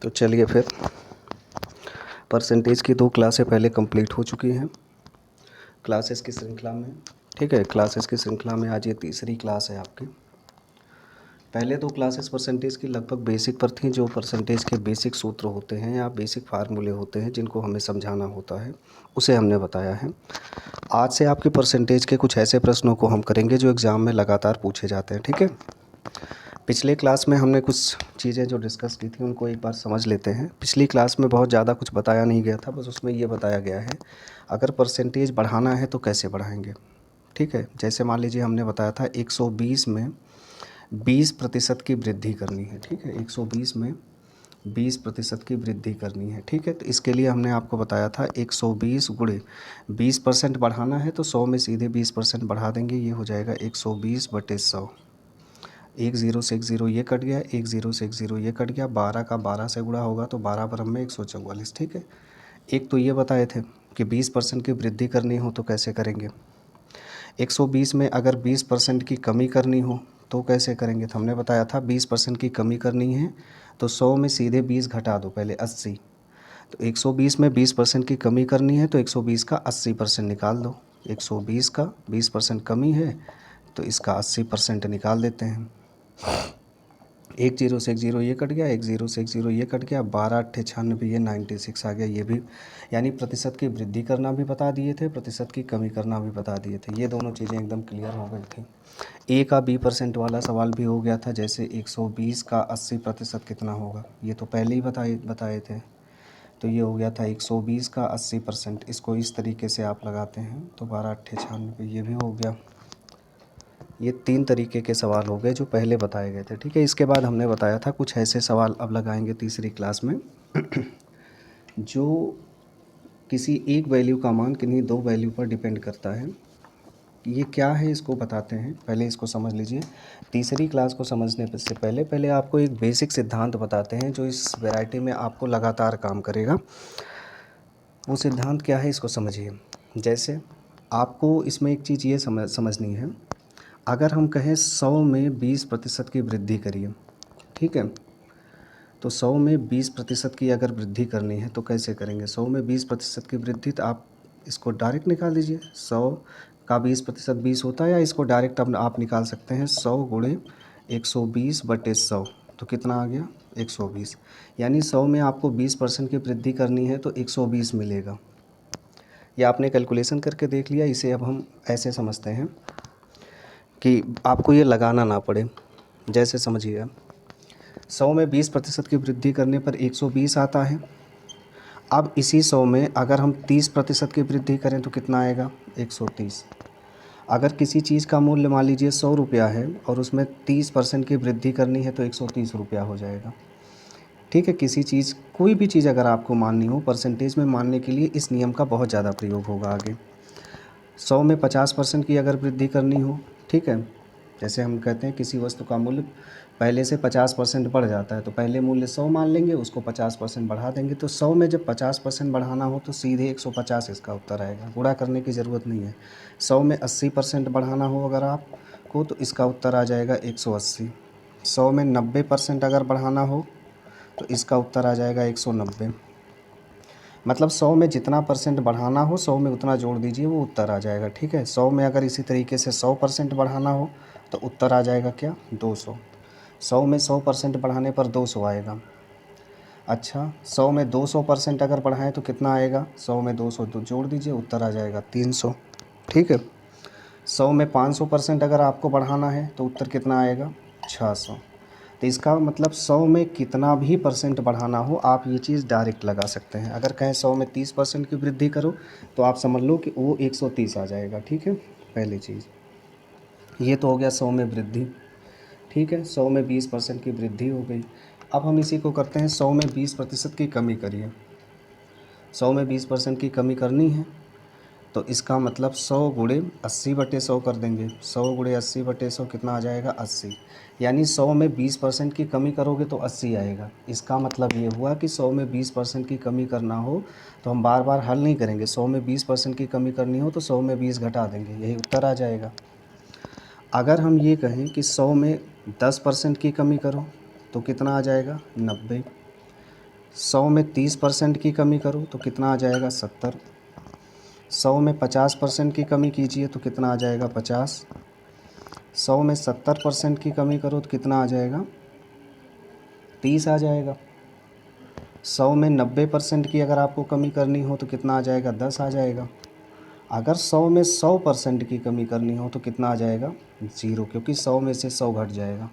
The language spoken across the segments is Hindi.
तो चलिए फिर परसेंटेज की 2 क्लासें पहले कंप्लीट हो चुकी हैं क्लासेस की श्रृंखला में। ठीक है, क्लासेस की श्रृंखला में आज ये तीसरी क्लास है आपकी। पहले 2 क्लासेस परसेंटेज की लगभग बेसिक पर थी, जो परसेंटेज के बेसिक सूत्र होते हैं या बेसिक फार्मूले होते हैं जिनको हमें समझाना होता है, उसे हमने बताया है। आज से आपके परसेंटेज के कुछ ऐसे प्रश्नों को हम करेंगे जो एग्ज़ाम में लगातार पूछे जाते हैं। ठीक है, पिछले क्लास में हमने कुछ चीज़ें जो डिस्कस की थी उनको एक बार समझ लेते हैं। पिछली क्लास में बहुत ज़्यादा कुछ बताया नहीं गया था, बस उसमें ये बताया गया है अगर परसेंटेज बढ़ाना है तो कैसे बढ़ाएंगे। ठीक है, जैसे मान लीजिए हमने बताया था 120 में 20% की वृद्धि करनी है। ठीक है, 120 में 20% की वृद्धि करनी है। ठीक है, तो इसके लिए हमने आपको बताया था 120 गुणे 20% बढ़ाना है तो 100 में सीधे 20% बढ़ा देंगे, ये हो जाएगा 120/100। एक ज़ीरो से एक ज़ीरो ये कट गया, एक ज़ीरो से एक ज़ीरो ये कट गया, 12 का 12 से गुणा होगा तो 12 बरम में 144। ठीक है, एक तो ये बताए थे कि 20% की वृद्धि करनी हो तो कैसे करेंगे। 120 में अगर 20% की कमी करनी हो तो कैसे करेंगे, तो हमने बताया था 20% की कमी करनी है तो 100 में सीधे 20 घटा दो, पहले 80। तो 120 में 20% की कमी करनी है तो 120 का 80% निकाल दो। 120 का 20% कमी है तो इसका 80% निकाल देते हैं। एक ज़ीरो से एक ज़ीरो ये कट गया, एक ज़ीरो से एक ज़ीरो ये कट गया, 12×8 = 96, ये 96 आ गया। ये भी यानी प्रतिशत की वृद्धि करना भी बता दिए थे, प्रतिशत की कमी करना भी बता दिए थे। ये दोनों चीज़ें एकदम क्लियर हो गई थी। ए का 20% वाला सवाल भी हो गया था, जैसे 120 का 80% कितना होगा, ये तो पहले ही बताए थे। तो ये हो गया था 120 का 80%। इसको इस तरीके से आप लगाते हैं तो 12×8 = 96, ये भी हो गया। ये 3 तरीके के सवाल हो गए जो पहले बताए गए थे। ठीक है, इसके बाद हमने बताया था कुछ ऐसे सवाल अब लगाएंगे तीसरी क्लास में जो किसी एक वैल्यू का मान किन्हीं 2 वैल्यू पर डिपेंड करता है। ये क्या है इसको बताते हैं, पहले इसको समझ लीजिए। तीसरी क्लास को समझने से पहले आपको एक बेसिक सिद्धांत बताते हैं जो इस वैरायटी में आपको लगातार काम करेगा। वो सिद्धांत क्या है इसको समझिए। जैसे आपको इसमें एक चीज़ ये समझनी है, अगर हम कहें 100 में 20% की वृद्धि करिए, ठीक है, तो 100 में 20% की अगर वृद्धि करनी है तो कैसे करेंगे। 100 में 20% की वृद्धि तो आप इसको डायरेक्ट निकाल दीजिए। 100 का 20% 20 होता है, या इसको डायरेक्ट अब आप निकाल सकते हैं 100 गुणे 120/100, तो कितना आ गया 120। यानी 100 में आपको 20% की वृद्धि करनी है तो 120 मिलेगा। या आपने कैलकुलेशन करके देख लिया। इसे अब हम ऐसे समझते हैं कि आपको ये लगाना ना पड़े। जैसे समझिए 100 में 20% की वृद्धि करने पर 120 आता है। अब इसी 100 में अगर हम 30% की वृद्धि करें तो कितना आएगा 130। अगर किसी चीज़ का मूल्य मान लीजिए 100 रुपया है और उसमें 30% की वृद्धि करनी है तो 130 रुपया हो जाएगा। ठीक है, किसी चीज़ कोई भी चीज़ अगर आपको माननी हो परसेंटेज में मानने के लिए इस नियम का बहुत ज़्यादा प्रयोग होगा आगे। 100 में 50% की अगर वृद्धि करनी हो, ठीक है, जैसे हम कहते हैं किसी वस्तु का मूल्य पहले से 50% बढ़ जाता है तो पहले मूल्य 100 मान लेंगे, उसको 50% बढ़ा देंगे। तो 100 में जब 50% बढ़ाना हो तो सीधे 150 इसका उत्तर आएगा, गुणा करने की ज़रूरत नहीं है। 100 में 80% बढ़ाना हो अगर आपको तो इसका उत्तर आ जाएगा 180। 100 में 90% अगर बढ़ाना हो तो इसका उत्तर आ जाएगा 190। मतलब 100 में जितना परसेंट बढ़ाना हो 100 में उतना जोड़ दीजिए, वो उत्तर आ जाएगा। ठीक है, 100 में अगर इसी तरीके से 100% बढ़ाना हो तो उत्तर आ जाएगा क्या 200। 100 में 100% बढ़ाने पर 200 आएगा। अच्छा, 100 में 200% अगर बढ़ाएं तो कितना आएगा, 100 में 200 तो जोड़ दीजिए, उत्तर आ जाएगा 300। ठीक है, 100 में 500% अगर आपको बढ़ाना है तो उत्तर कितना आएगा 600। तो इसका मतलब 100 में कितना भी परसेंट बढ़ाना हो आप ये चीज़ डायरेक्ट लगा सकते हैं। अगर कहें 100 में 30% की वृद्धि करो तो आप समझ लो कि वो 130 आ जाएगा। ठीक है, पहली चीज़ ये तो हो गया 100 में वृद्धि। ठीक है, 100 में 20% की वृद्धि हो गई। अब हम इसी को करते हैं 100 में 20% की कमी करिए। 100 में 20% की कमी करनी है तो इसका मतलब 100 गुणे 80/100 कर देंगे। 100 गुणे 80/100 कितना आ जाएगा 80। यानी 100 में 20% की कमी करोगे तो 80 आएगा। इसका मतलब ये हुआ कि 100 में 20% की कमी करना हो तो हम बार बार हल नहीं करेंगे। 100 में 20% की कमी करनी हो तो 100 में 20 घटा देंगे, यही उत्तर आ जाएगा। अगर हम ये कहें कि 100 में 10% की कमी करो तो कितना आ जाएगा 90। 100 में 30% की कमी करो तो कितना आ जाएगा 70। 100 में 50% की कमी कीजिए तो कितना आ जाएगा 50। 100 में 70% की कमी करो तो कितना आ जाएगा 30 आ जाएगा। 100 में 90% की अगर आपको कमी करनी हो तो कितना आ जाएगा 10 आ जाएगा। अगर 100 में 100% की कमी करनी हो तो कितना आ जाएगा 0, क्योंकि 100 में से 100 घट जाएगा।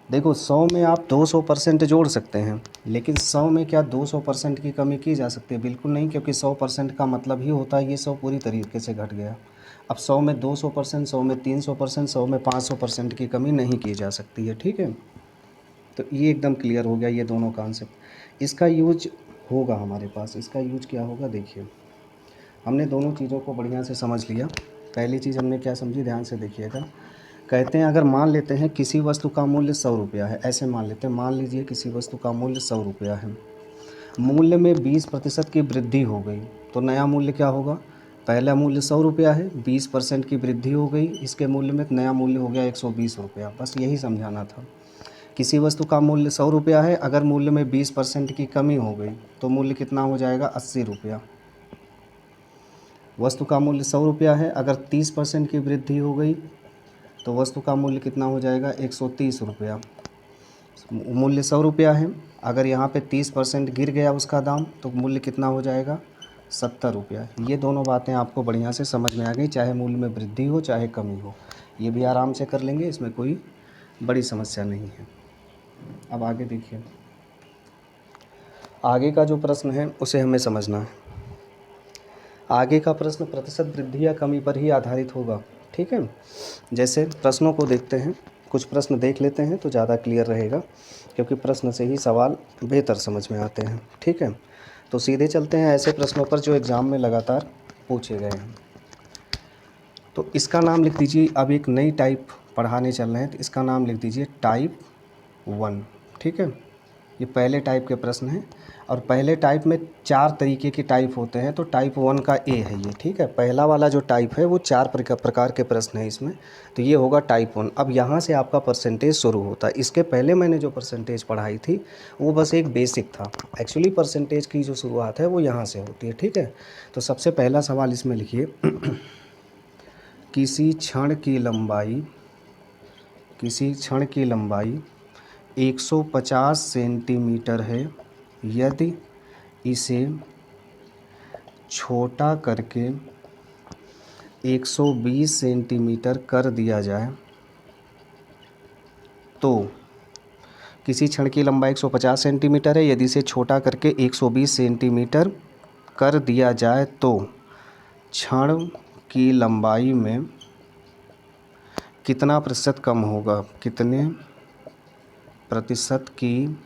देखो 100 में आप 200% जोड़ सकते हैं, लेकिन 100 में क्या 200% की कमी की जा सकती है? बिल्कुल नहीं, क्योंकि 100% का मतलब ही होता है ये 100 पूरी तरीके से घट गया। अब 100 में 200%, 100 में 300%, 100 में 500% की कमी नहीं की जा सकती है। ठीक है, तो ये एकदम क्लियर हो गया ये दोनों कॉन्सेप्ट। इसका यूज होगा हमारे पास, इसका यूज क्या होगा देखिए, हमने दोनों चीज़ों को बढ़िया से समझ लिया। पहली चीज़ हमने क्या समझी, ध्यान से देखिएगा। कहते हैं अगर मान लेते हैं किसी वस्तु का मूल्य 100 रुपया है, ऐसे मान लेते हैं, मान लीजिए किसी वस्तु का मूल्य 100 रुपया है, मूल्य में 20% की वृद्धि हो गई तो नया मूल्य क्या होगा? पहला मूल्य 100 रुपया है, 20% की वृद्धि हो गई, इसके मूल्य में नया मूल्य हो गया 120 रुपया। बस यही समझाना था। किसी वस्तु का मूल्य 100 रुपया है, अगर मूल्य में 20% की कमी हो गई तो मूल्य कितना हो जाएगा 80 रुपया। वस्तु का मूल्य 100 रुपया है, अगर 30% की वृद्धि हो गई तो वस्तु का मूल्य कितना हो जाएगा 130 रुपया। मूल्य 100 रुपया है, अगर यहाँ पे 30% गिर गया उसका दाम तो मूल्य कितना हो जाएगा 70 रुपया। ये दोनों बातें आपको बढ़िया से समझ में आ गई, चाहे मूल्य में वृद्धि हो चाहे कमी हो, ये भी आराम से कर लेंगे, इसमें कोई बड़ी समस्या नहीं है। अब आगे देखिए, आगे का जो प्रश्न है उसे हमें समझना है। आगे का प्रश्न प्रतिशत वृद्धि या कमी पर ही आधारित होगा। ठीक है, जैसे प्रश्नों को देखते हैं, कुछ प्रश्न देख लेते हैं तो ज़्यादा क्लियर रहेगा, क्योंकि प्रश्न से ही सवाल बेहतर समझ में आते हैं। ठीक है, तो सीधे चलते हैं ऐसे प्रश्नों पर जो एग्ज़ाम में लगातार पूछे गए हैं। तो इसका नाम लिख दीजिए, अब एक नई टाइप पढ़ाने चल रहे हैं तो इसका नाम लिख दीजिए टाइप 1। ठीक है, ये पहले टाइप के प्रश्न हैं, और पहले टाइप में 4 तरीके के टाइप होते हैं, तो टाइप 1 का ए है ये। ठीक है, पहला वाला जो टाइप है वो 4 प्रकार के प्रश्न हैं इसमें, तो ये होगा टाइप 1। अब यहाँ से आपका परसेंटेज शुरू होता है। इसके पहले मैंने जो परसेंटेज पढ़ाई थी वो बस एक बेसिक था, एक्चुअली परसेंटेज की जो शुरुआत है वो यहाँ से होती है। ठीक है, तो सबसे पहला सवाल इसमें लिखिए किसी क्षण की लंबाई 150 सेंटीमीटर है, यदि इसे छोटा करके 120 सेंटीमीटर कर दिया जाए तो किसी क्षण की लंबाई 150 सेंटीमीटर है, यदि इसे छोटा करके 120 सेंटीमीटर कर दिया जाए तो क्षण की लंबाई में कितना प्रतिशत कम होगा, कितने प्रतिशत की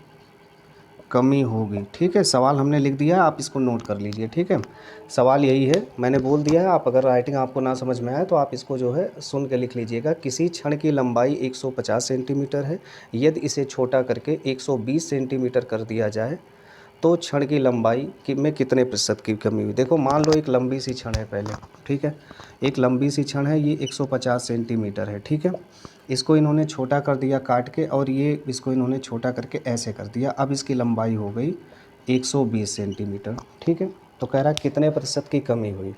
कमी होगी। ठीक है, सवाल हमने लिख दिया है, आप इसको नोट कर लीजिए। ठीक है, सवाल यही है, मैंने बोल दिया है, आप अगर राइटिंग आपको ना समझ में आए तो आप इसको जो है सुन के लिख लीजिएगा। किसी क्षण की लंबाई 150 सेंटीमीटर है, यदि इसे छोटा करके 120 सेंटीमीटर कर दिया जाए तो क्षण की लंबाई में कितने प्रतिशत की कमी हुई। देखो मान लो एक लंबी सी क्षण है पहले, ठीक है, एक लंबी सी क्षण है, ये 150 सेंटीमीटर है। ठीक है, इसको इन्होंने छोटा कर दिया काट के, और ये इसको इन्होंने छोटा करके ऐसे कर दिया। अब इसकी लंबाई हो गई 120 सेंटीमीटर। ठीक है, तो कह रहा है कितने प्रतिशत की कमी हुई,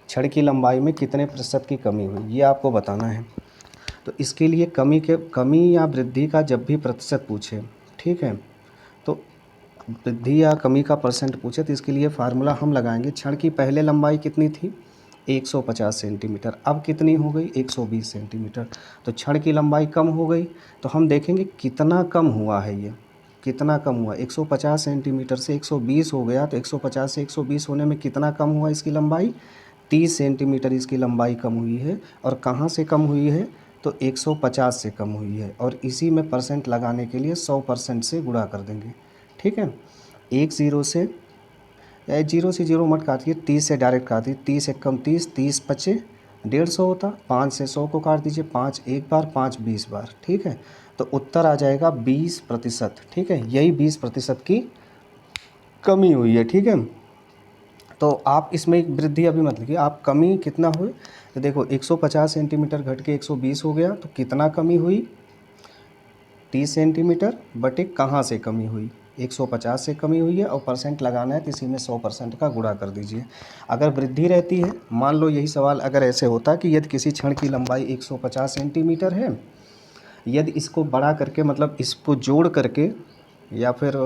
क्षण की लंबाई में कितने प्रतिशत की कमी हुई, ये आपको बताना है। तो इसके लिए कमी या वृद्धि का जब भी प्रतिशत पूछे, ठीक है, तो वृद्धि या कमी का परसेंट पूछे तो इसके लिए फार्मूला हम लगाएंगे। क्षण की पहले लंबाई कितनी थी 150 सेंटीमीटर, अब कितनी हो गई 120 सेंटीमीटर, तो क्षण की लंबाई कम हो गई। तो हम देखेंगे कितना कम हुआ है, ये कितना कम हुआ, 150 सेंटीमीटर से 120 हो गया, तो 150 से 120 होने में कितना कम हुआ इसकी लंबाई, 30 सेंटीमीटर इसकी लंबाई कम हुई है। और कहाँ से कम हुई है, तो 150 से कम हुई है, और इसी में परसेंट लगाने के लिए 100% से गुणा कर देंगे। ठीक है, एक ज़ीरो से या जीरो से जीरो मत काटिए, 30 से डायरेक्ट काटिए, 30 एकम 30, 30 पचे 150 होता, 5 से 100 को काट दीजिए, 5 एक बार, 5 20 बार। ठीक है, तो उत्तर आ जाएगा 20%। ठीक है, यही 20% की कमी हुई है। ठीक है, तो आप इसमें वृद्धि अभी मत लिखिए, आप कमी कितना हुई, तो देखो 150 सेंटीमीटर घट के 120 हो गया, तो कितना कमी हुई 30 सेंटीमीटर बटे कहाँ से कमी हुई 150 से कमी हुई है और परसेंट लगाना है तो इसी में 100% का गुणा कर दीजिए। अगर वृद्धि रहती है, मान लो यही सवाल अगर ऐसे होता कि यदि किसी क्षण की लंबाई 150 सेंटीमीटर है, यदि इसको बड़ा करके मतलब इसको जोड़ करके या फिर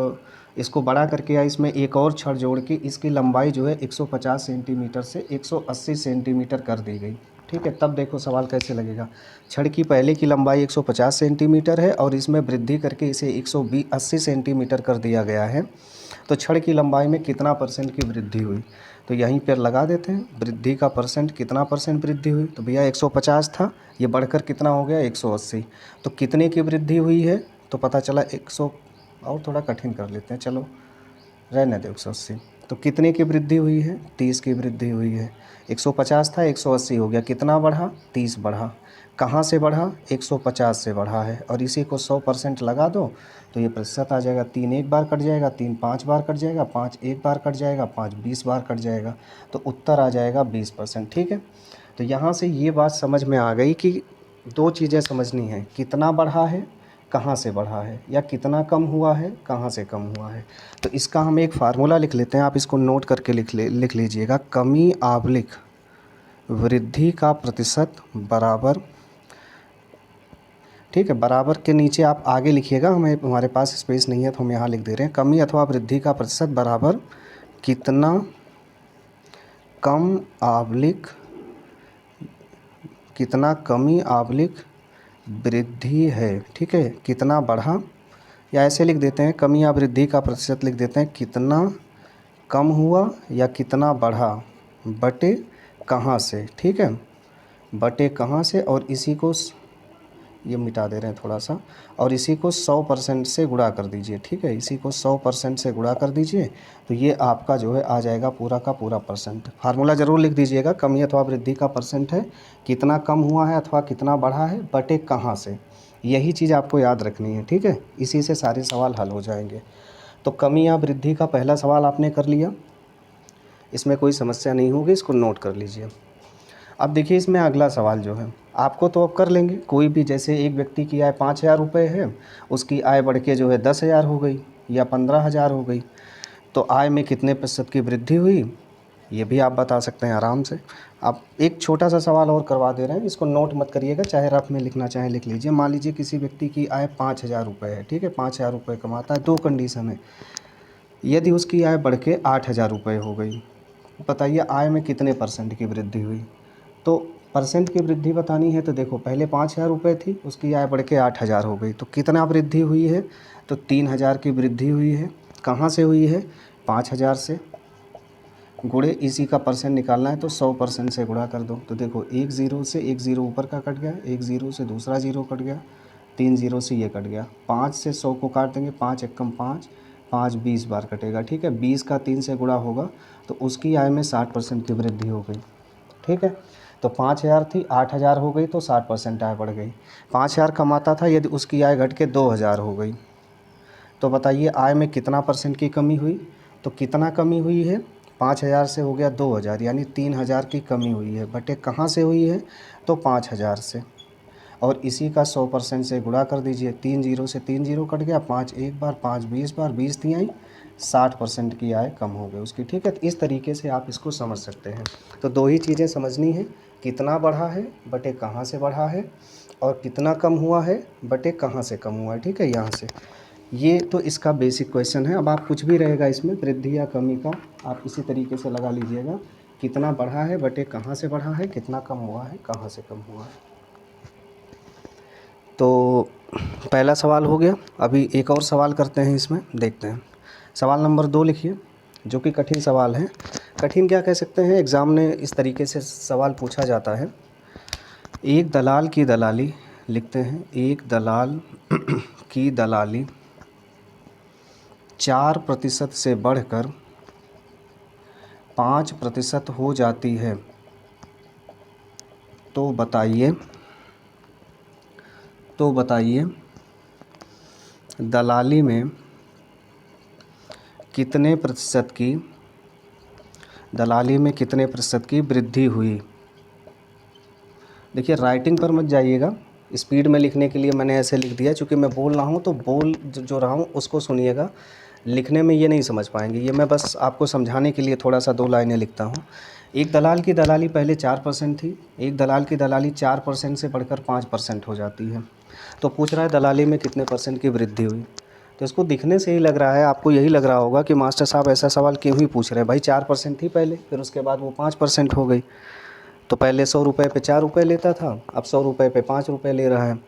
इसको बड़ा करके या इसमें एक और छड़ जोड़ के इसकी लंबाई जो है 150 सेंटीमीटर से 180 सेंटीमीटर कर दी गई, ठीक है, तब देखो सवाल कैसे लगेगा। छड़ की पहले की लंबाई 150 सेंटीमीटर है और इसमें वृद्धि करके इसे 180 सेंटीमीटर कर दिया गया है, तो छड़ की लंबाई में कितना परसेंट की वृद्धि हुई। तो यहीं पर लगा देते हैं वृद्धि का परसेंट, कितना परसेंट वृद्धि हुई। तो भैया 150 था, ये बढ़कर कितना हो गया 180। तो कितने की वृद्धि हुई है, तो पता चला 100, और थोड़ा कठिन कर लेते हैं, चलो रहने दो 180। तो कितने की वृद्धि हुई है, 30 की वृद्धि हुई है। 150 था 180 हो गया, कितना बढ़ा 30 बढ़ा। कहाँ से बढ़ा 150 से बढ़ा है, और इसी को 100% लगा दो तो ये प्रतिशत आ जाएगा। 3 एक बार कट जाएगा, 3 5 बार कट जाएगा, 5 एक बार कट जाएगा, 5 20 बार कट जाएगा, तो उत्तर आ जाएगा 20%। ठीक है, तो यहाँ से ये बात समझ में आ गई कि दो चीज़ें समझनी हैं, कितना बढ़ा है कहाँ से बढ़ा है, या कितना कम हुआ है कहाँ से कम हुआ है। तो इसका हम एक फार्मूला लिख लेते हैं, आप इसको नोट करके लिख लीजिएगा। कमी आवलिक वृद्धि का प्रतिशत बराबर, ठीक है, बराबर के नीचे आप आगे लिखिएगा, हमारे पास स्पेस नहीं है तो हम यहाँ लिख दे रहे हैं। कमी अथवा वृद्धि का प्रतिशत बराबर कितना कम आवलिक, कितना कमी आवलिक वृद्धि है, ठीक है, कितना बढ़ा, या ऐसे लिख देते हैं कमी या वृद्धि का प्रतिशत लिख देते हैं कितना कम हुआ या कितना बढ़ा बटे कहाँ से, ठीक है, बटे कहाँ से, और इसी को ये मिटा दे रहे हैं थोड़ा सा, और इसी को 100% से गुणा कर दीजिए, ठीक है, इसी को 100% से गुणा कर दीजिए, तो ये आपका जो है आ जाएगा पूरा का पूरा परसेंट। फार्मूला ज़रूर लिख दीजिएगा, कमी अथवा वृद्धि का परसेंट है कितना कम हुआ है अथवा कितना बढ़ा है बटे कहाँ से, यही चीज़ आपको याद रखनी है, ठीक है, इसी से सारे सवाल हल हो जाएंगे। तो कमी या वृद्धि का पहला सवाल आपने कर लिया, इसमें कोई समस्या नहीं होगी, इसको नोट कर लीजिए। अब देखिए इसमें अगला सवाल जो है आपको तो अब कर लेंगे, कोई भी, जैसे एक व्यक्ति की आय 5,000 रुपये है, उसकी आय बढ़ के जो है 10,000 हो गई या 15,000 हो गई, तो आय में कितने प्रतिशत की वृद्धि हुई, ये भी आप बता सकते हैं आराम से। आप एक छोटा सा सवाल और करवा दे रहे हैं, इसको नोट मत करिएगा, चाहे रफ में लिखना चाहे लिख लीजिए। मान लीजिए किसी व्यक्ति की आय 5,000 रुपये है, ठीक है, 5,000 रुपये कमाता है, दो कंडीशन है, यदि उसकी आय बढ़ के 8,000 रुपये हो गई, बताइए आय में कितने परसेंट की वृद्धि हुई। तो परसेंट की वृद्धि बतानी है तो देखो पहले 5,000 रुपये थी, उसकी आय बढ़ के 8,000 हो गई, तो कितना वृद्धि हुई है, तो 3,000 की वृद्धि हुई है। कहाँ से हुई है, 5,000 से, गुणे इसी का परसेंट निकालना है तो 100% से गुणा कर दो। तो देखो एक ज़ीरो से एक ज़ीरो ऊपर का कट गया, एक ज़ीरो से दूसरा ज़ीरो कट गया, 3 ज़ीरो से ये कट गया, 5 से 100 को काट देंगे, 5 एकम 5, 5 20 बार कटेगा, ठीक है, 20 का 3 से गुणा होगा तो उसकी आय में 60% की वृद्धि हो गई, ठीक है। तो 5,000 थी 8,000 हो गई तो 60% आय बढ़ गई। 5,000 कमाता था, यदि उसकी आय घट के 2,000 हो गई, तो बताइए आय में कितना परसेंट की कमी हुई। तो कितना कमी हुई है, 5,000 से हो गया 2,000, यानी 3,000 की कमी हुई है, बटे कहाँ से हुई है, तो 5,000 से, और इसी का 100% से गुणा कर दीजिए। 3 जीरो से 3 जीरो कट गया, 5 एक बार, 5 20 बार, 20 तिहाई, 60% की आय कम हो गई उसकी, ठीक है। तो इस तरीके से आप इसको समझ सकते हैं। तो दो ही चीज़ें समझनी है, कितना बढ़ा है बटे कहाँ से बढ़ा है, और कितना कम हुआ है बटे कहाँ से कम हुआ है, ठीक है। यहाँ से ये तो इसका बेसिक क्वेश्चन है। अब आप कुछ भी रहेगा इसमें वृद्धि या कमी का, आप इसी तरीके से लगा लीजिएगा, कितना बढ़ा है बटे कहाँ से बढ़ा है, कितना कम हुआ है कहाँ से कम हुआ है। तो पहला सवाल हो गया। अभी एक और सवाल करते हैं, इसमें देखते हैं। सवाल नंबर 2 लिखिए, जो कि कठिन सवाल है। कठिन क्या कह सकते हैं, एग्ज़ाम में इस तरीके से सवाल पूछा जाता है। एक दलाल की दलाली, लिखते हैं एक दलाल की दलाली 4% से बढ़कर 5% हो जाती है, तो बताइए दलाली में कितने प्रतिशत की वृद्धि हुई। देखिए राइटिंग पर मत जाइएगा, स्पीड में लिखने के लिए मैंने ऐसे लिख दिया, चूँकि मैं बोल रहा हूँ तो बोल जो रहा हूँ उसको सुनिएगा, लिखने में ये नहीं समझ पाएंगे। ये मैं बस आपको समझाने के लिए थोड़ा सा 2 लाइनें लिखता हूँ। एक दलाल की दलाली पहले 4% थी, एक दलाल की दलाली 4% से बढ़कर 5% हो जाती है। तो पूछ रहा है दलाली में कितने परसेंट की वृद्धि हुई। तो इसको दिखने से ही लग रहा है, आपको यही लग रहा होगा कि मास्टर साहब ऐसा सवाल क्यों ही पूछ रहे हैं भाई। 4% थी पहले, फिर उसके बाद वो 5% हो गई। तो पहले 100 रुपये पे 4 रुपये लेता था, अब 100 रुपये पे 5 रुपये ले रहा है।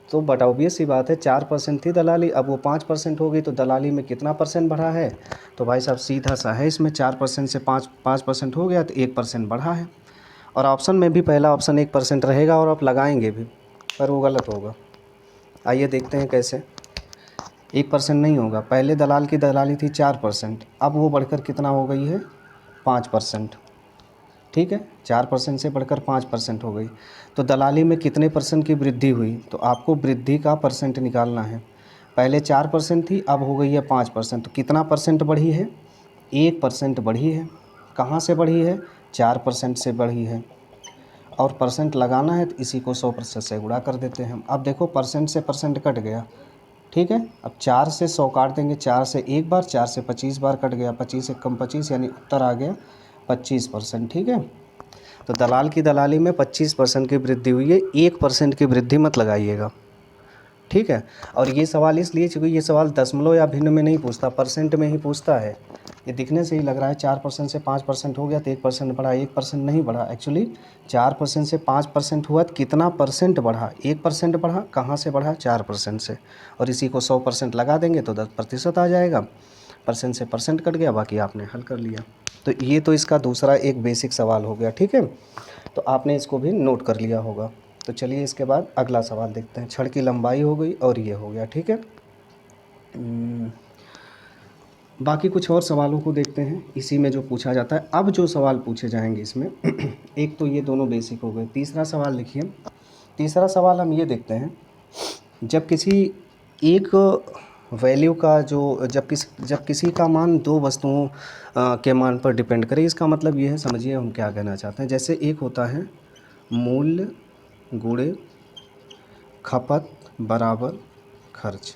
तो बट ऑब्वियस सी बात है, 4% थी दलाली, अब वो 5% हो गई, तो दलाली में कितना परसेंट बढ़ा है। तो भाई साहब सीधा सा है, इसमें 4% से 5% हो गया तो 1% बढ़ा है। और ऑप्शन में भी पहला ऑप्शन 1% रहेगा और आप लगाएंगे भी, पर वो गलत होगा। आइए देखते हैं कैसे। 1% नहीं होगा। पहले दलाल की दलाली थी 4%, अब वो बढ़कर कितना हो गई है, 5%। ठीक है, 4% से बढ़कर 5% हो गई। तो दलाली में कितने परसेंट की वृद्धि हुई, तो आपको वृद्धि का परसेंट निकालना है। पहले 4% थी, अब हो गई है 5%। तो कितना परसेंट बढ़ी है, 1% बढ़ी है। कहाँ से बढ़ी है, 4% से बढ़ी है। और परसेंट लगाना है तो इसी को 100% से गुणा कर देते हैं हम। अब देखो परसेंट से परसेंट कट गया, ठीक है। अब 4 से 100 काट देंगे, 4 से एक बार, 4 से 25 बार कट गया, 25 से कम 25, यानी उत्तर आ गया 25%। ठीक है, तो दलाल की दलाली में 25% की वृद्धि हुई है, 1% की वृद्धि मत लगाइएगा। ठीक है, और ये सवाल इसलिए क्योंकि ये सवाल दशमलव या भिन्न में नहीं पूछता, परसेंट में ही पूछता है। ये दिखने से ही लग रहा है 4% से 5% हो गया तो 1% बढ़ा, 1% नहीं बढ़ा। एक्चुअली 4% से 5% हुआ तो कितना परसेंट बढ़ा, 1% बढ़ा। कहाँ से बढ़ा, 4% से। और इसी को 100% लगा देंगे तो 10% आ जाएगा। परसेंट से परसेंट कट गया, बाकी आपने हल कर लिया। तो ये तो इसका दूसरा एक बेसिक सवाल हो गया। ठीक है, तो आपने इसको भी नोट कर लिया होगा। तो चलिए इसके बाद अगला सवाल देखते हैं। छड़ की लंबाई हो गई और ये हो गया। ठीक है, बाकी कुछ और सवालों को देखते हैं इसी में जो पूछा जाता है। अब जो सवाल पूछे जाएंगे इसमें एक तो ये दोनों बेसिक हो गए। तीसरा सवाल लिखिए। तीसरा सवाल हम ये देखते हैं, जब किसी एक वैल्यू का जो जब किसी का मान दो वस्तुओं के मान पर डिपेंड करे। इसका मतलब ये है, समझिए हम क्या कहना चाहते हैं। जैसे एक होता है मूल्य गुणे खपत बराबर खर्च,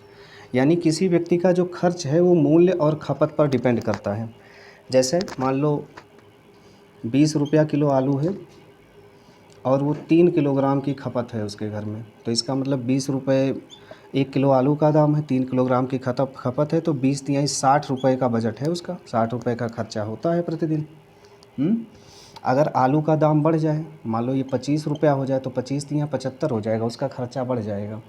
यानी किसी व्यक्ति का जो खर्च है वो मूल्य और खपत पर डिपेंड करता है। जैसे मान लो 20 रुपया किलो आलू है और वो 3 किलोग्राम की खपत है उसके घर में। तो इसका मतलब 20 रुपये 1 किलो आलू का दाम है, 3 किलोग्राम की खपत है, तो 20 तिहाई 60 रुपये का बजट है उसका, 60 रुपये का खर्चा होता है प्रतिदिन। अगर आलू का दाम बढ़ जाए, मान लो ये 25 रुपया हो जाए, तो 25 तिहाई 75 हो जाएगा, उसका खर्चा बढ़ जाएगा।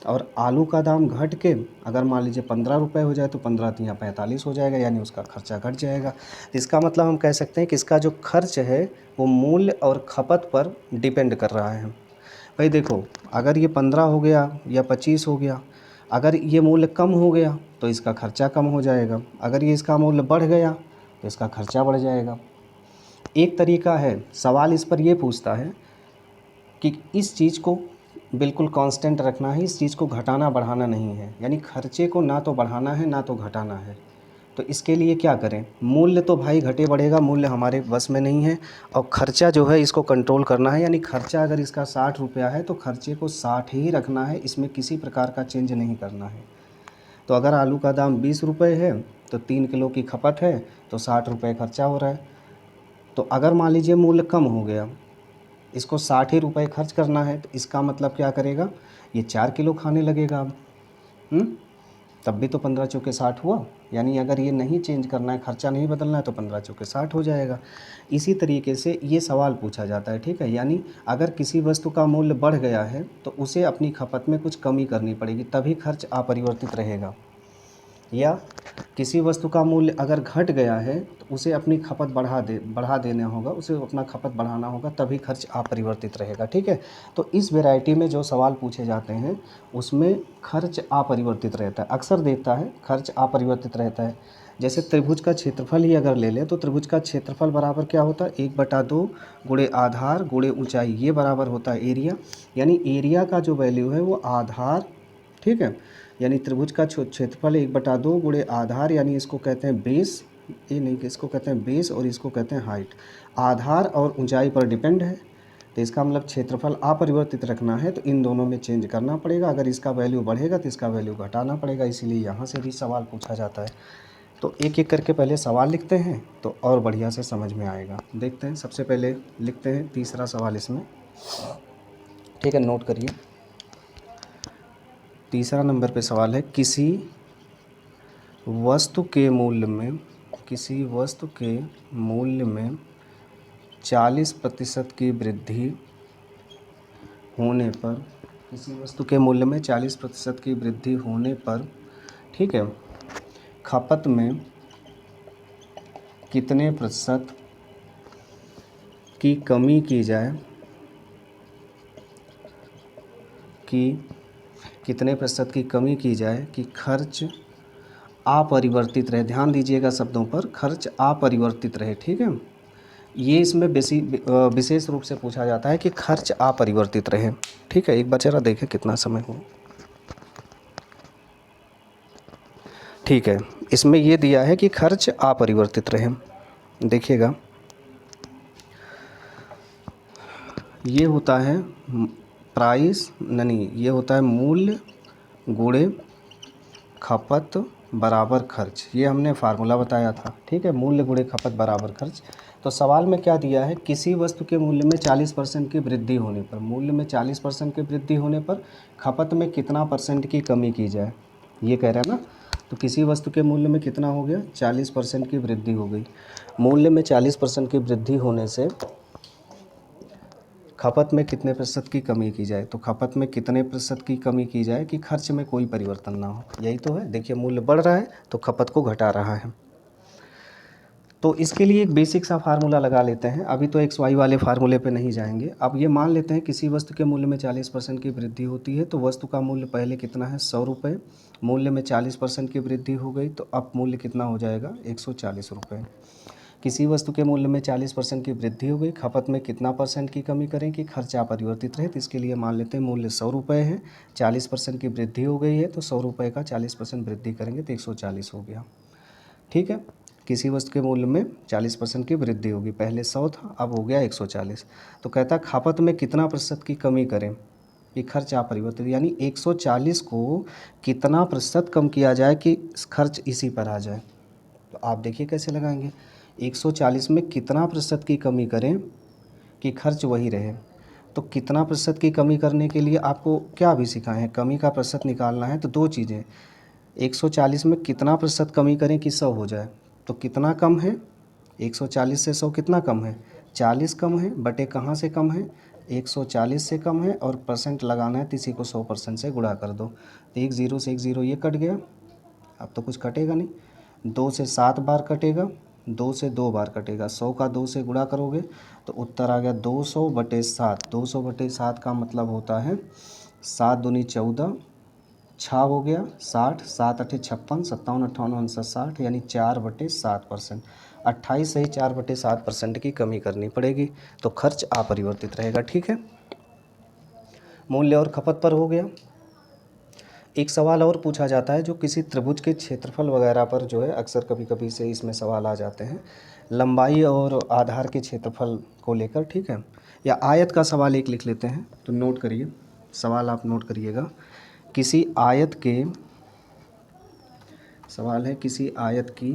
और आलू का दाम घट के अगर मान लीजिए 15 रुपये हो जाए, तो 15 तिहाई 45 हो जाएगा, यानी उसका खर्चा घट जाएगा। इसका मतलब हम कह सकते हैं कि इसका जो खर्च है वो मूल्य और खपत पर डिपेंड कर रहा है। भाई देखो, अगर ये 15 हो गया या 25 हो गया, अगर ये मूल्य कम हो गया तो इसका खर्चा कम हो जाएगा, अगर ये इसका मूल्य बढ़ गया तो इसका खर्चा बढ़ जाएगा। एक तरीका है, सवाल इस पर ये पूछता है कि इस चीज़ को बिल्कुल कांस्टेंट रखना है, इस चीज़ को घटाना बढ़ाना नहीं है, यानी खर्चे को ना तो बढ़ाना है ना तो घटाना है। तो इसके लिए क्या करें, मूल्य तो भाई घटे बढ़ेगा, मूल्य हमारे बस में नहीं है। और खर्चा जो है इसको कंट्रोल करना है, यानी खर्चा अगर इसका 60 रुपया है तो खर्चे को 60 ही रखना है, इसमें किसी प्रकार का चेंज नहीं करना है। तो अगर आलू का दाम 20 रुपये है तो 3 किलो की खपत है, तो 60 रुपये खर्चा हो रहा है। तो अगर मान लीजिए मूल्य कम हो गया, इसको 60 ही रुपये खर्च करना है, तो इसका मतलब क्या करेगा, ये 4 किलो खाने लगेगा अब। तब भी तो 15 चौके 60 हुआ, यानी अगर ये नहीं चेंज करना है, खर्चा नहीं बदलना है, तो 15 चौके 60 हो जाएगा। इसी तरीके से ये सवाल पूछा जाता है। ठीक है, यानी अगर किसी वस्तु का मूल्य बढ़ गया है तो उसे अपनी खपत में कुछ कमी करनी पड़ेगी, तभी खर्च अपरिवर्तित रहेगा। या किसी वस्तु का मूल्य अगर घट गया है तो उसे अपनी खपत बढ़ा देना होगा, उसे अपना खपत बढ़ाना होगा, तभी खर्च अपरिवर्तित रहेगा। ठीक है, तो इस वैरायटी में जो सवाल पूछे जाते हैं उसमें खर्च अपरिवर्तित रहता है, अक्सर देखता है खर्च अपरिवर्तित रहता है। जैसे त्रिभुज का क्षेत्रफल ही अगर ले लें तो त्रिभुज का क्षेत्रफल बराबर क्या होता है, 1/2 गुणे आधार गुणे ऊंचाई, ये बराबर होता है एरिया। यानी एरिया का जो वैल्यू है वो आधार, ठीक है, यानी त्रिभुज का क्षेत्रफल 1/2 गुणे आधार, यानी इसको कहते हैं बेस, ये नहीं, इसको कहते हैं बेस और इसको कहते हैं हाइट। आधार और ऊंचाई पर डिपेंड है। तो इसका मतलब क्षेत्रफल अपरिवर्तित रखना है तो इन दोनों में चेंज करना पड़ेगा। अगर इसका वैल्यू बढ़ेगा तो इसका वैल्यू घटाना पड़ेगा, इसीलिए यहाँ से भी सवाल पूछा जाता है। तो एक एक करके पहले सवाल लिखते हैं तो और बढ़िया से समझ में आएगा। देखते हैं, सबसे पहले लिखते हैं तीसरा सवाल इसमें, ठीक है, नोट करिए। तीसरा नंबर पे सवाल है, किसी वस्तु के मूल्य में 40% की वृद्धि होने पर, किसी वस्तु के मूल्य में 40% की वृद्धि होने पर, ठीक है, खपत में कितने प्रतिशत की कमी की जाए, कितने प्रतिशत की कमी की जाए कि खर्च अपरिवर्तित रहे। ध्यान दीजिएगा शब्दों पर, खर्च अपरिवर्तित रहे, ठीक है। ये इसमें विशेष रूप से पूछा जाता है कि खर्च अपरिवर्तित रहे, ठीक है। एक बार जरा देखें कितना समय हुआ, ठीक है। इसमें ये दिया है कि खर्च अपरिवर्तित रहे। देखिएगा, ये होता है प्राइस, नहीं, ये होता है मूल्य गुणे खपत बराबर खर्च। ये हमने फार्मूला बताया था, ठीक है, मूल्य गुणे खपत बराबर खर्च। तो सवाल में क्या दिया है, किसी वस्तु के मूल्य में 40% की वृद्धि होने पर, मूल्य में 40% की वृद्धि होने पर खपत में कितना परसेंट की कमी की जाए, ये कह रहा है ना। तो किसी वस्तु के मूल्य में कितना हो गया, 40% की वृद्धि हो गई। मूल्य में 40% की वृद्धि होने से खपत में कितने प्रतिशत की कमी की जाए, तो खपत में कितने प्रतिशत की कमी की जाए कि खर्च में कोई परिवर्तन ना हो, यही तो है। देखिए, मूल्य बढ़ रहा है तो खपत को घटा रहा है। तो इसके लिए एक बेसिक सा फार्मूला लगा लेते हैं, अभी तो एक्स वाई वाले फार्मूले पे नहीं जाएंगे। अब ये मान लेते हैं किसी वस्तु के मूल्य में 40% की वृद्धि होती है, तो वस्तु का मूल्य पहले कितना है, 100 रुपये। मूल्य में 40% की वृद्धि हो गई तो अब मूल्य कितना हो जाएगा, 140 रुपये। किसी वस्तु के मूल्य में 40% की वृद्धि हो गई, खपत में कितना परसेंट की कमी करें कि खर्च अपरिवर्तित रहे, तो इसके लिए मान लेते हैं मूल्य 100 रुपये है, 40% की वृद्धि हो गई है, तो 100 रुपये का 40% वृद्धि करेंगे तो 140 हो गया, ठीक है। किसी वस्तु के मूल्य में 40% की वृद्धि होगी, पहले 100 था अब हो गया 140। तो कहता है खपत में कितना प्रतिशत की कमी करें कि खर्च अपरिवर्तित, यानी 140 को कितना प्रतिशत कम किया जाए कि खर्च इसी पर आ जाए। तो आप देखिए कैसे लगाएंगे, 140 में कितना प्रतिशत की कमी करें कि खर्च वही रहे। तो कितना प्रतिशत की कमी करने के लिए आपको क्या अभी सिखाएं हैं, कमी का प्रतिशत निकालना है। तो दो चीज़ें, 140 में कितना प्रतिशत कमी करें कि 100 हो जाए, तो कितना कम है, 140 से 100 कितना कम है, 40 कम है, बटे कहाँ से कम है, 140 से कम है, और परसेंट लगाना है तो इसी को 100% से गुणा कर दो। तो एक ज़ीरो से एक ज़ीरो ये कट गया, अब तो कुछ कटेगा नहीं, 2 से 7 बार कटेगा, 2 से 2 बार कटेगा, 100 का 2 से गुणा करोगे तो उत्तर आ गया 200/7। 200/7 का मतलब होता है 7 दूनी 14, 6 हो गया 60, 7 8 56, 57 58 59 60, यानी 4/7%। 28 से ही 4/7% की कमी करनी पड़ेगी, तो खर्च अपरिवर्तित रहेगा, ठीक है। मूल्य और खपत पर हो गया। एक सवाल और पूछा जाता है जो किसी त्रिभुज के क्षेत्रफल वगैरह पर जो है अक्सर कभी कभी से इसमें सवाल आ जाते हैं, लंबाई और आधार के क्षेत्रफल को लेकर, ठीक है। या आयत का सवाल एक लिख लेते हैं, तो नोट करिए, सवाल आप नोट करिएगा। किसी आयत के, सवाल है किसी आयत की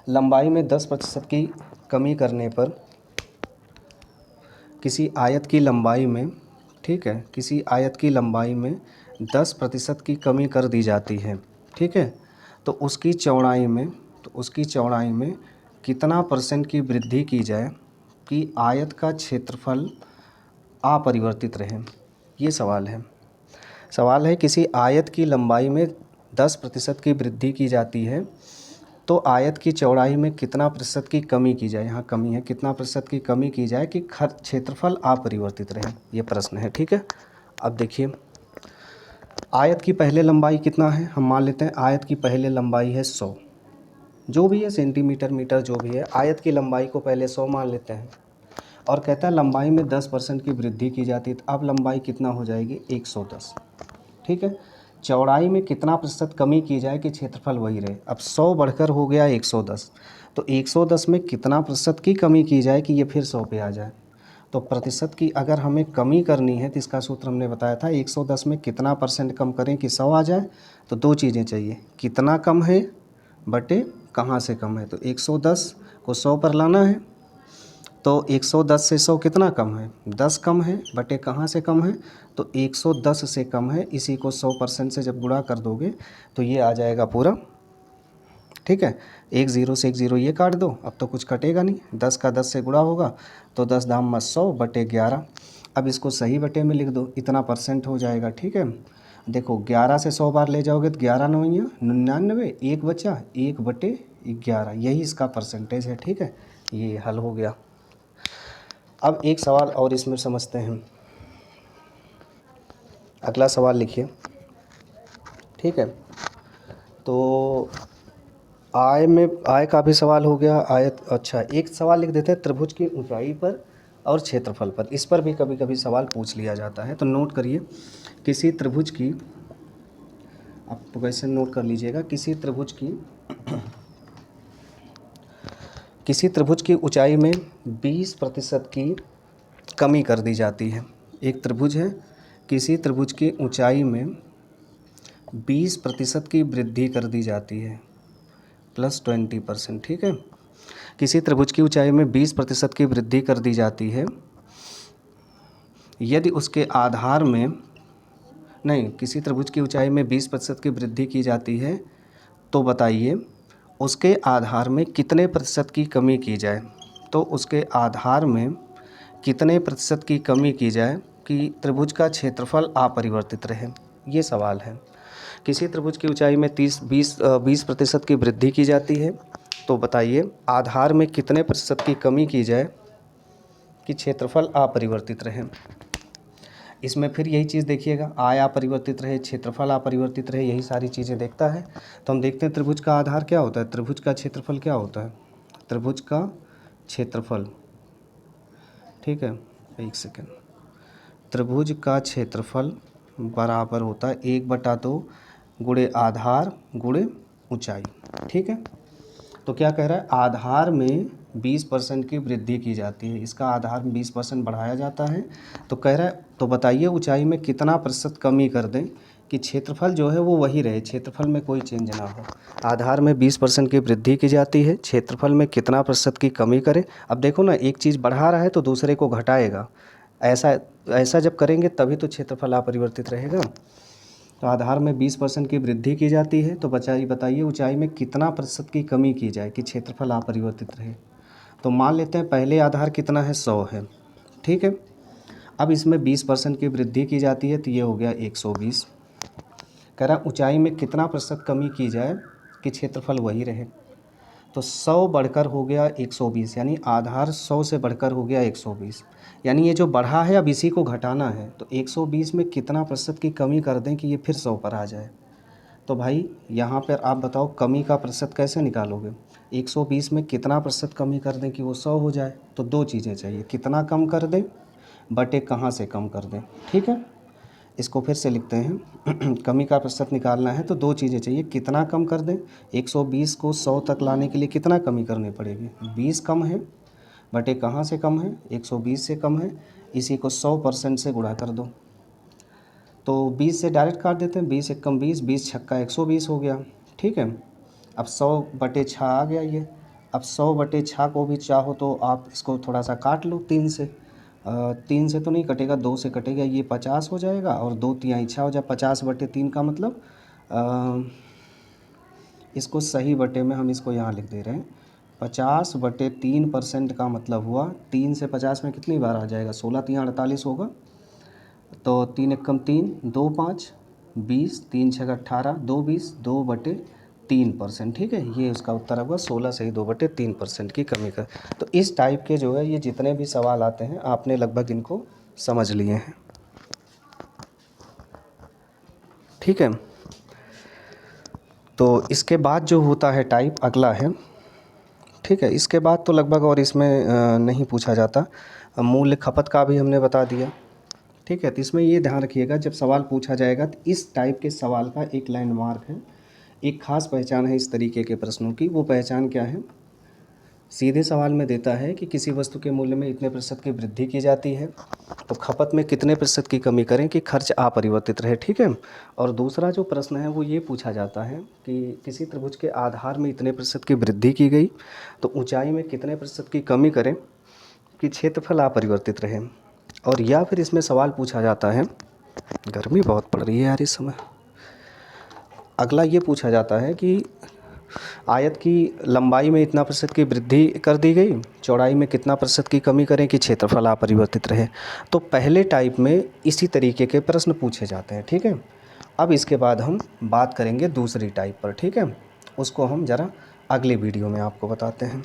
लंबाई में 10% की कमी करने पर, किसी आयत की लंबाई में, ठीक है, किसी आयत की लंबाई में 10% की कमी कर दी जाती है, ठीक है। तो उसकी चौड़ाई में, कितना परसेंट की वृद्धि की जाए कि आयत का क्षेत्रफल अपरिवर्तित रहे, ये सवाल है। सवाल है किसी आयत की लंबाई में 10% की वृद्धि की जाती है तो आयत की चौड़ाई में कितना प्रतिशत की कमी की जाए, यहाँ कमी है, कितना प्रतिशत की कमी की जाए कि क्षेत्रफल अपरिवर्तित रहे, ये प्रश्न है, ठीक है। अब देखिए, आयत की पहले लंबाई कितना है, हम मान लेते हैं आयत की पहले लंबाई है 100, जो भी है सेंटीमीटर मीटर जो भी है, आयत की लंबाई को पहले 100 मान लेते हैं, और कहता है लंबाई में 10% की वृद्धि की जाती है, तो अब लंबाई कितना हो जाएगी, 110, ठीक है। चौड़ाई में कितना प्रतिशत कमी की जाए कि क्षेत्रफल वही रहे, अब 100 बढ़कर हो गया 110, तो 110 में कितना प्रतिशत की कमी की जाए कि ये फिर 100 पे आ जाए। तो प्रतिशत की अगर हमें कमी करनी है तो इसका सूत्र हमने बताया था 110 में कितना % कम करें कि 100 आ जाए। तो दो चीज़ें चाहिए, कितना कम है बटे कहाँ से कम है। तो 110 को 100 पर लाना है, तो 110 से 100 कितना कम है, 10 कम है, बटे कहाँ से कम है, तो 110 से कम है। इसी को 100% से जब गुणा कर दोगे तो ये आ जाएगा पूरा, ठीक है। एक ज़ीरो से एक ज़ीरो ये काट दो, अब तो कुछ कटेगा नहीं, 10 का 10 से गुणा होगा तो 10 दाम में 100 बटे 11। अब इसको सही बटे में लिख दो, इतना % हो जाएगा, ठीक है। देखो 11 से 100 बार ले जाओगे तो 11 9 99, एक बचा 1 बटे 11, यही इसका % है, ठीक है। ये हल हो गया। अब एक सवाल और इसमें समझते हैं। अगला सवाल लिखिए, ठीक है। तो आय का भी सवाल हो गया। अच्छा, एक सवाल लिख देते हैं त्रिभुज की ऊंचाई पर और क्षेत्रफल पर। इस पर भी कभी कभी सवाल पूछ लिया जाता है, तो नोट करिए। किसी त्रिभुज की, आप वैसे नोट कर लीजिएगा, किसी त्रिभुज की ऊंचाई में 20% की कमी कर दी जाती है। एक त्रिभुज है, किसी त्रिभुज की ऊंचाई में 20% की वृद्धि कर दी जाती है, +20%, ठीक है। किसी त्रिभुज की ऊंचाई में 20% की वृद्धि कर दी जाती है यदि उसके आधार में, नहीं, किसी त्रिभुज की ऊंचाई में 20% की वृद्धि की जाती है, तो बताइए उसके आधार में कितने % की कमी की जाए। तो उसके आधार में कितने % की कमी की जाए कि त्रिभुज का क्षेत्रफल अपरिवर्तित रहे, ये सवाल है। किसी त्रिभुज की ऊंचाई में 20% की वृद्धि की जाती है, तो बताइए आधार में कितने % की कमी की जाए कि क्षेत्रफल अपरिवर्तित रहे। इसमें फिर यही चीज़ देखिएगा, आय अपरिवर्तित रहे, क्षेत्रफल अपरिवर्तित रहे, यही सारी चीज़ें देखता है। तो हम देखते हैं त्रिभुज का आधार क्या होता है, त्रिभुज का क्षेत्रफल क्या होता है, त्रिभुज का क्षेत्रफल, ठीक है। एक सेकेंड, त्रिभुज का क्षेत्रफल बराबर होता है 1/2 गुणे आधार गुणे ऊंचाई, ठीक है। तो क्या कह रहा है, आधार में 20% की वृद्धि की जाती है, इसका आधार में 20% बढ़ाया जाता है। तो कह रहा है, तो बताइए ऊंचाई में कितना % कमी कर दें कि क्षेत्रफल जो है वो वही रहे, क्षेत्रफल में कोई चेंज ना हो। आधार में 20% की वृद्धि की जाती है, क्षेत्रफल में कितना % की कमी करें। अब देखो ना, एक चीज़ बढ़ा रहा है तो दूसरे को घटाएगा, ऐसा जब करेंगे तभी तो क्षेत्रफल अपरिवर्तित रहेगा। तो आधार में 20% की वृद्धि की जाती है, तो बताइए ऊंचाई में कितना % की कमी की जाए कि क्षेत्रफल अपरिवर्तित रहे। तो मान लेते हैं पहले आधार कितना है, 100 है, ठीक है। अब इसमें 20% की वृद्धि की जाती है, तो ये हो गया 120। कह रहा ऊंचाई में कितना % कमी की जाए कि क्षेत्रफल वही रहे। तो 100 बढ़कर हो गया 120, यानी आधार 100 से बढ़कर हो गया 120, यानी ये जो बढ़ा है अब इसी को घटाना है। तो 120 में कितना % की कमी कर दें कि ये फिर 100 पर आ जाए। तो भाई यहाँ पर आप बताओ कमी का % कैसे निकालोगे, 120 में कितना % कमी कर दें कि वो 100 हो जाए। तो दो चीज़ें चाहिए, कितना कम कर दें बटे कहाँ से कम कर दें, ठीक है। इसको फिर से लिखते हैं कमी का % निकालना है तो दो चीज़ें चाहिए, कितना कम कर दें, 120 को 100 तक लाने के लिए कितना कमी करनी पड़ेगी, 20 कम है, बटे कहाँ से कम है, 120 से कम है, इसी को 100% से गुणा कर दो। तो 20 से डायरेक्ट काट देते हैं, 20 एकम 20, 20 छक्का 120 हो गया, ठीक है। अब 100/6 आ गया ये। अब 100/6 को भी चाहो तो आप इसको थोड़ा सा काट लो 3 से, 3 से तो नहीं कटेगा, 2 से कटेगा, ये 50 हो जाएगा और 2×3 6 हो जाए, 50/3 का मतलब इसको सही बटे में हम इसको यहाँ लिख दे रहे हैं, 50/3% का मतलब हुआ 3 से 50 में कितनी बार आ जाएगा, 16×3 48 होगा। तो 3 एकम 3, 2 5 20, 3 6 18, 2 20, 2/3%, ठीक है। ये उसका उत्तर होगा, 16 से ही 2/3% की कमी का। तो इस टाइप के जो है ये जितने भी सवाल आते हैं आपने लगभग इनको समझ लिए हैं, ठीक है। तो इसके बाद जो होता है टाइप अगला है, ठीक है। इसके बाद तो लगभग और इसमें नहीं पूछा जाता। मूल्य खपत का भी हमने बता दिया, ठीक है। तो इसमें ये ध्यान रखिएगा जब सवाल पूछा जाएगा तो इस टाइप के सवाल का एक लैंडमार्क है, एक ख़ास पहचान है इस तरीके के प्रश्नों की। वो पहचान क्या है, सीधे सवाल में देता है कि किसी वस्तु के मूल्य में इतने प्रतिशत की वृद्धि की जाती है, तो खपत में कितने प्रतिशत की कमी करें कि खर्च अपरिवर्तित रहे, ठीक है। और दूसरा जो प्रश्न है वो ये पूछा जाता है कि किसी त्रिभुज के आधार में इतने प्रतिशत की वृद्धि की गई, तो ऊंचाई में कितने प्रतिशत की कमी करें कि क्षेत्रफल अपरिवर्तित रहे। और या फिर इसमें सवाल पूछा जाता है, गर्मी बहुत पड़ रही है यार इस समय। अगला ये पूछा जाता है कि आयत की लंबाई में इतना प्रतिशत की वृद्धि कर दी गई, चौड़ाई में कितना प्रतिशत की कमी करें कि क्षेत्रफल अपरिवर्तित रहे। तो पहले टाइप में इसी तरीके के प्रश्न पूछे जाते हैं, ठीक है। अब इसके बाद हम बात करेंगे दूसरी टाइप पर, ठीक है। उसको हम ज़रा अगले वीडियो में आपको बताते हैं।